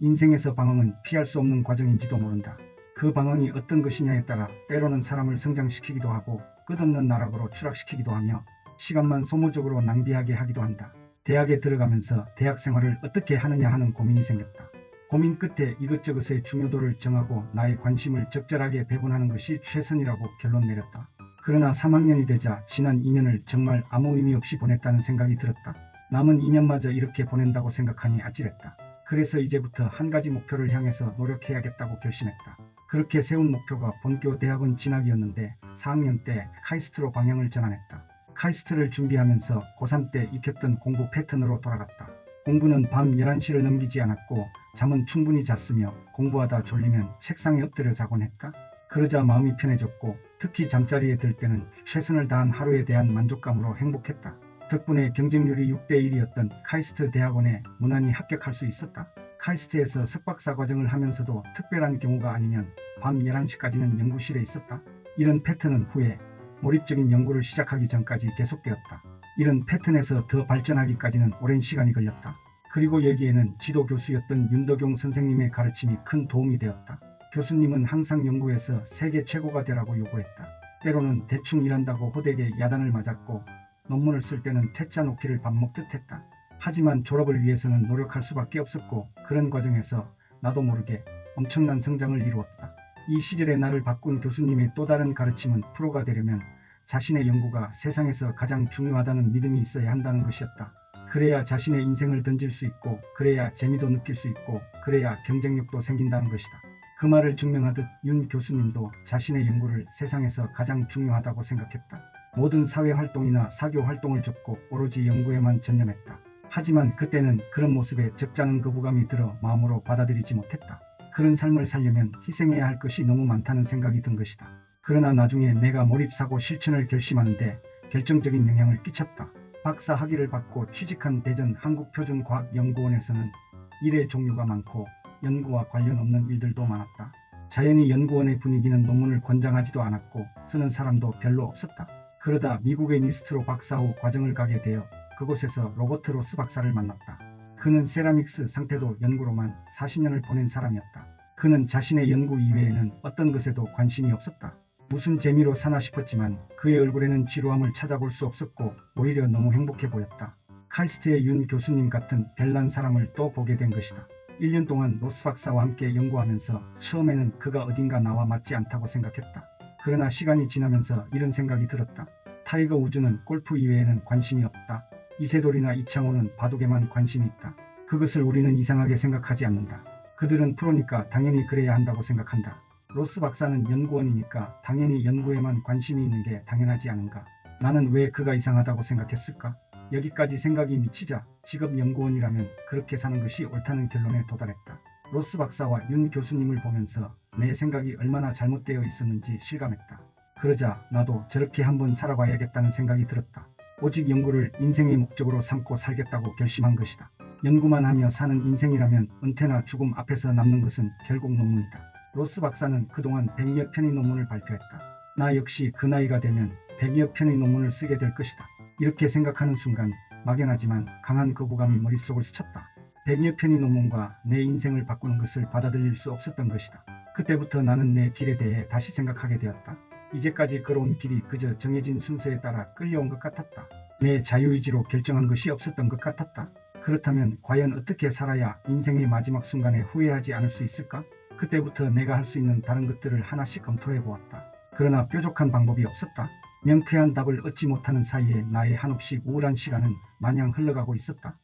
인생에서 방황은 피할 수 없는 과정인지도 모른다. 그 방황이 어떤 것이냐에 따라 때로는 사람을 성장시키기도 하고 끝없는 나락으로 추락시키기도 하며 시간만 소모적으로 낭비하게 하기도 한다. 대학에 들어가면서 대학 생활을 어떻게 하느냐 하는 고민이 생겼다. 고민 끝에 이것저것의 중요도를 정하고 나의 관심을 적절하게 배분하는 것이 최선이라고 결론 내렸다. 그러나 3학년이 되자 지난 2년을 정말 아무 의미 없이 보냈다는 생각이 들었다. 남은 2년마저 이렇게 보낸다고 생각하니 아찔했다. 그래서 이제부터 한 가지 목표를 향해서 노력해야겠다고 결심했다. 그렇게 세운 목표가 본교 대학원 진학이었는데 4학년 때 카이스트로 방향을 전환했다. 카이스트를 준비하면서 고3 때 익혔던 공부 패턴으로 돌아갔다. 공부는 밤 11시를 넘기지 않았고 잠은 충분히 잤으며 공부하다 졸리면 책상에 엎드려 자곤 했다. 그러자 마음이 편해졌고 특히 잠자리에 들 때는 최선을 다한 하루에 대한 만족감으로 행복했다. 덕분에 경쟁률이 6대1이었던 카이스트 대학원에 무난히 합격할 수 있었다. 카이스트에서 석박사 과정을 하면서도 특별한 경우가 아니면 밤 11시까지는 연구실에 있었다. 이런 패턴은 후에 몰입적인 연구를 시작하기 전까지 계속되었다. 이런 패턴에서 더 발전하기까지는 오랜 시간이 걸렸다. 그리고 여기에는 지도 교수였던 윤덕용 선생님의 가르침이 큰 도움이 되었다. 교수님은 항상 연구에서 세계 최고가 되라고 요구했다. 때로는 대충 일한다고 호되게 야단을 맞았고 논문을 쓸 때는 퇴짜 놓기를 밥 먹듯 했다. 하지만 졸업을 위해서는 노력할 수밖에 없었고 그런 과정에서 나도 모르게 엄청난 성장을 이루었다. 이 시절에 나를 바꾼 교수님의 또 다른 가르침은 프로가 되려면 자신의 연구가 세상에서 가장 중요하다는 믿음이 있어야 한다는 것이었다. 그래야 자신의 인생을 던질 수 있고 그래야 재미도 느낄 수 있고 그래야 경쟁력도 생긴다는 것이다. 그 말을 증명하듯 윤 교수님도 자신의 연구를 세상에서 가장 중요하다고 생각했다. 모든 사회활동이나 사교활동을 접고 오로지 연구에만 전념했다. 하지만 그때는 그런 모습에 적잖은 거부감이 들어 마음으로 받아들이지 못했다. 그런 삶을 살려면 희생해야 할 것이 너무 많다는 생각이 든 것이다. 그러나 나중에 내가 몰입사고 실천을 결심하는데 결정적인 영향을 끼쳤다. 박사 학위를 받고 취직한 대전 한국표준과학연구원에서는 일의 종류가 많고 연구와 관련 없는 일들도 많았다. 자연히 연구원의 분위기는 논문을 권장하지도 않았고 쓰는 사람도 별로 없었다. 그러다 미국의 니스트로 박사 후 과정을 가게 되어 그곳에서 로버트 로스 박사를 만났다. 그는 세라믹스 상태도 연구로만 40년을 보낸 사람이었다. 그는 자신의 연구 이외에는 어떤 것에도 관심이 없었다. 무슨 재미로 사나 싶었지만 그의 얼굴에는 지루함을 찾아볼 수 없었고 오히려 너무 행복해 보였다. 카이스트의 윤 교수님 같은 별난 사람을 또 보게 된 것이다. 1년 동안 로스 박사와 함께 연구하면서 처음에는 그가 어딘가 나와 맞지 않다고 생각했다. 그러나 시간이 지나면서 이런 생각이 들었다. 타이거 우즈는 골프 이외에는 관심이 없다. 이세돌이나 이창호는 바둑에만 관심이 있다. 그것을 우리는 이상하게 생각하지 않는다. 그들은 프로니까 당연히 그래야 한다고 생각한다. 로스 박사는 연구원이니까 당연히 연구에만 관심이 있는 게 당연하지 않은가. 나는 왜 그가 이상하다고 생각했을까? 여기까지 생각이 미치자 직업 연구원이라면 그렇게 사는 것이 옳다는 결론에 도달했다. 로스 박사와 윤 교수님을 보면서 내 생각이 얼마나 잘못되어 있었는지 실감했다. 그러자 나도 저렇게 한번 살아봐야겠다는 생각이 들었다. 오직 연구를 인생의 목적으로 삼고 살겠다고 결심한 것이다. 연구만 하며 사는 인생이라면 은퇴나 죽음 앞에서 남는 것은 결국 논문이다. 로스 박사는 그동안 100여 편의 논문을 발표했다. 나 역시 그 나이가 되면 100여 편의 논문을 쓰게 될 것이다. 이렇게 생각하는 순간 막연하지만 강한 거부감이 머릿속을 스쳤다. 100여 편의 논문과 내 인생을 바꾸는 것을 받아들일 수 없었던 것이다. 그때부터 나는 내 길에 대해 다시 생각하게 되었다. 이제까지 걸어온 길이 그저 정해진 순서에 따라 끌려온 것 같았다. 내 자유의지로 결정한 것이 없었던 것 같았다. 그렇다면 과연 어떻게 살아야 인생의 마지막 순간에 후회하지 않을 수 있을까? 그때부터 내가 할 수 있는 다른 것들을 하나씩 검토해 보았다. 그러나 뾰족한 방법이 없었다. 명쾌한 답을 얻지 못하는 사이에 나의 한없이 우울한 시간은 마냥 흘러가고 있었다.